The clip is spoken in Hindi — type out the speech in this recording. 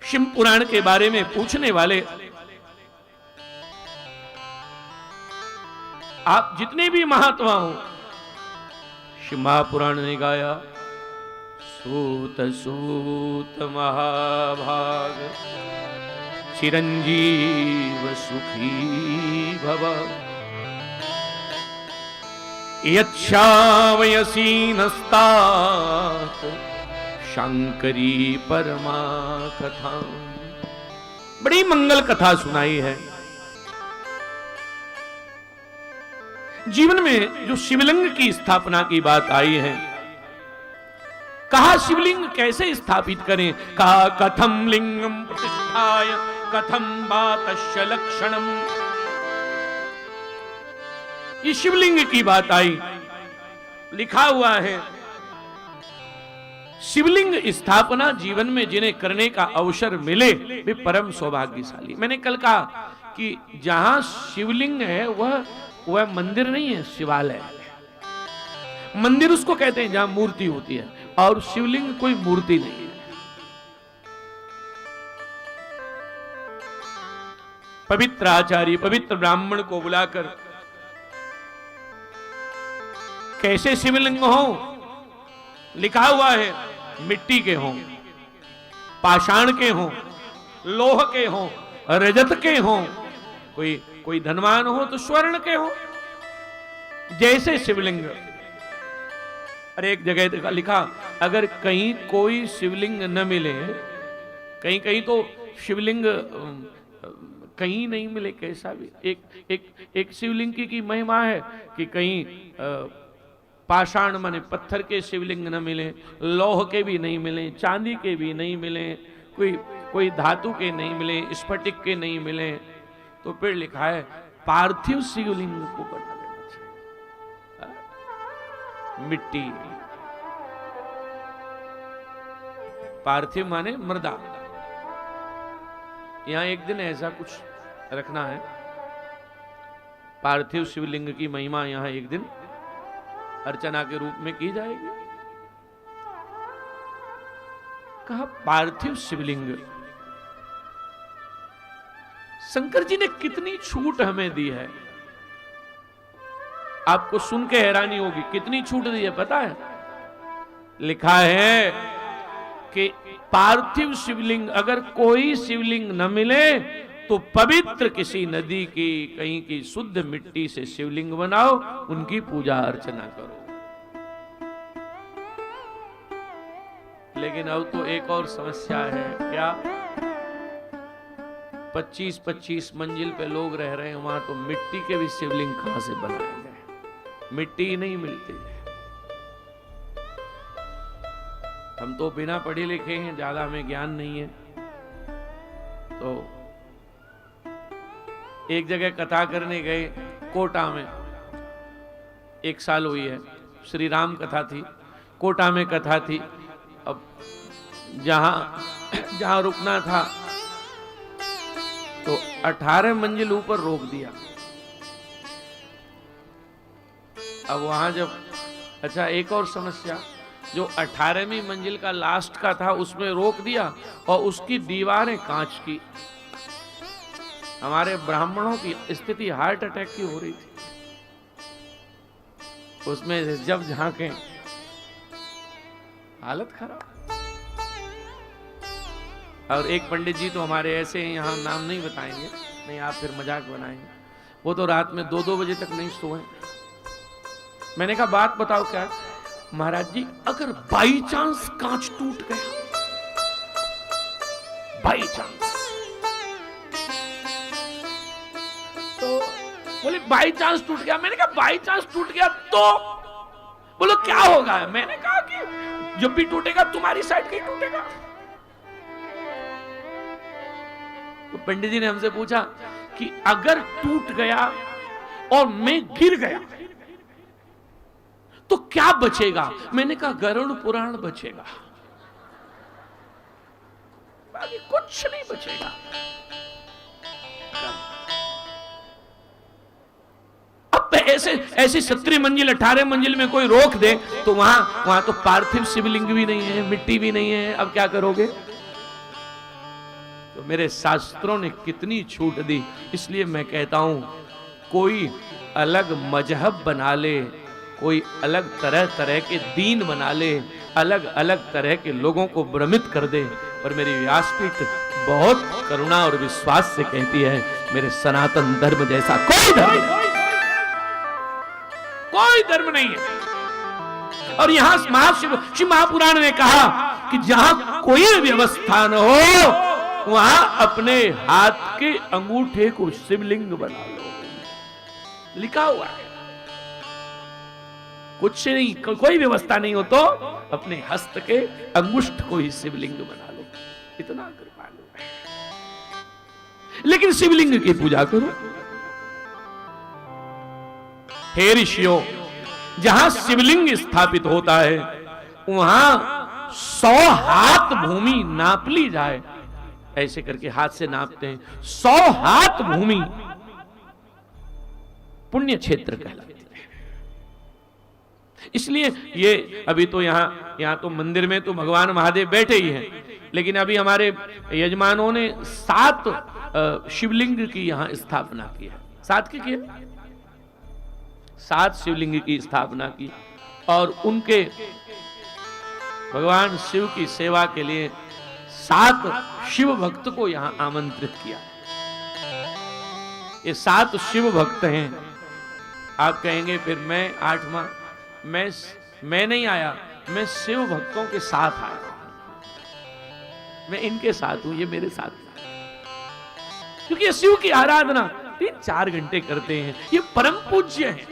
शिव पुराण के बारे में पूछने वाले आप जितने भी महात्मा हो, शिव महापुराण ने गाया, सूत सूत महाभाग चिरंजीव सुखी भव, यच्छावयसी नस्तात शंकरी परमा कथा। बड़ी मंगल कथा सुनाई है। जीवन में जो शिवलिंग की स्थापना की बात आई है, कहा शिवलिंग कैसे स्थापित करें, कहा कथम लिंगम प्रतिष्ठाय कथम बातस्य लक्षणम। ये शिवलिंग की बात आई। लिखा हुआ है शिवलिंग स्थापना जीवन में जिन्हें करने का अवसर मिले वे परम सौभाग्यशाली। मैंने कल कहा कि जहां शिवलिंग है वह मंदिर नहीं है, शिवालय है। मंदिर उसको कहते हैं जहां मूर्ति होती है, और शिवलिंग कोई मूर्ति नहीं है। पवित्र आचार्य पवित्र ब्राह्मण को बुलाकर कैसे शिवलिंग हो, लिखा हुआ है मिट्टी के हों, पाषाण के हों, लोह के हों, रजत के हों, कोई धनवान हो तो स्वर्ण के हो, जैसे शिवलिंग। और एक जगह लिखा अगर कहीं कोई शिवलिंग न मिले, कहीं तो शिवलिंग कहीं नहीं मिले, कैसा भी एक शिवलिंग की महिमा है कि कहीं पाषाण माने पत्थर के शिवलिंग न मिले, लौह के भी नहीं मिले, चांदी के भी नहीं मिले, कोई धातु के नहीं मिले, स्फटिक के नहीं मिले, तो फिर लिखा है पार्थिव शिवलिंग को बना लेना चाहिए। मिट्टी, पार्थिव माने मृदा। यहां एक दिन ऐसा कुछ रखना है, पार्थिव शिवलिंग की महिमा यहां एक दिन अर्चना के रूप में की जाएगी। कहा पार्थिव शिवलिंग। शंकर जी ने कितनी छूट हमें दी है, आपको सुन के हैरानी होगी। कितनी छूट दी है पता है? लिखा है कि पार्थिव शिवलिंग, अगर कोई शिवलिंग न मिले तो पवित्र किसी नदी की कहीं की शुद्ध मिट्टी से शिवलिंग बनाओ, उनकी पूजा अर्चना करो। लेकिन अब तो एक और समस्या है, क्या? 25-25 मंजिल पे लोग रह रहे हैं, वहां तो मिट्टी के भी शिवलिंग कहां से बनाए गए? मिट्टी ही नहीं मिलती। हम तो बिना पढ़े लिखे हैं, ज्यादा हमें ज्ञान नहीं है। तो एक जगह कथा करने गए कोटा में, 1 साल हुई है, श्री राम कथा थी, कोटा में कथा थी। अब जहां रुकना था तो 18 मंजिल ऊपर रोक दिया। अब वहां जब, अच्छा एक और समस्या, जो 18वीं मंजिल का लास्ट का था उसमें रोक दिया और उसकी दीवारें कांच की। हमारे ब्राह्मणों की स्थिति हार्ट अटैक की हो रही थी, उसमें जब झांके हालत खराब। और एक पंडित जी तो हमारे ऐसे हैं, यहां नाम नहीं बताएंगे, नहीं आप फिर मजाक बनाएंगे, वो तो रात में 2-2 बजे तक नहीं सोए। मैंने कहा बात बताओ क्या? महाराज जी अगर बाई चांस कांच टूट गया, बाई चांस, तो बोले बाई चांस टूट गया। मैंने कहा बाई चांस टूट गया तो? बोलो क्या होगा? मैंने कहा कि जब भी टूटेगा तुम्हारी साइड का ही टूटेगा। तो पंडित जी ने हमसे पूछा कि अगर टूट गया और मैं गिर गया तो क्या बचेगा? मैंने कहा गरुड़ पुराण बचेगा, बाकी कुछ नहीं बचेगा। अब ऐसे 17 मंजिल 18 मंजिल में कोई रोक दे तो वहां तो पार्थिव शिवलिंग भी नहीं है, मिट्टी भी नहीं है, अब क्या करोगे? तो मेरे शास्त्रों ने कितनी छूट दी। इसलिए मैं कहता हूं, कोई अलग मजहब बना ले, कोई अलग तरह तरह के दीन बना ले, अलग अलग तरह के लोगों को भ्रमित कर दे, और मेरी व्यासपीठ बहुत करुणा और विश्वास से कहती है, मेरे सनातन धर्म जैसा कोई धर्म नहीं है। और यहां शिव महापुराण ने कहा कि जहां कोई व्यवस्था न हो, वहां अपने हाथ के अंगूठे को शिवलिंग बना लो, लिखा हुआ है। कुछ नहीं, कोई व्यवस्था नहीं हो तो अपने हस्त के अंगुष्ठ को ही शिवलिंग बना लो, इतना कृपालु है। लेकिन शिवलिंग की पूजा करो। हे ऋषियों, जहां शिवलिंग स्थापित होता है वहां 100 हाथ भूमि नाप ली जाए, ऐसे करके हाथ से नापते हैं, 100 हाथ भूमि पुण्य क्षेत्र कहलाती है। इसलिए ये अभी तो यहां तो मंदिर में तो भगवान महादेव बैठे ही हैं, लेकिन अभी हमारे यजमानों ने 7 शिवलिंग की यहां स्थापना की है। 7 की है, 7 शिवलिंग की स्थापना की, और उनके भगवान शिव की सेवा के लिए 7 शिव भक्त को यहां आमंत्रित किया। ये 7 शिव भक्त हैं। आप कहेंगे फिर मैं 8वां, मैं नहीं आया, मैं शिव भक्तों के साथ आया, मैं इनके साथ हूं, ये मेरे साथ, क्योंकि ये शिव की आराधना 3-4 घंटे करते हैं। ये परम पूज्य हैं,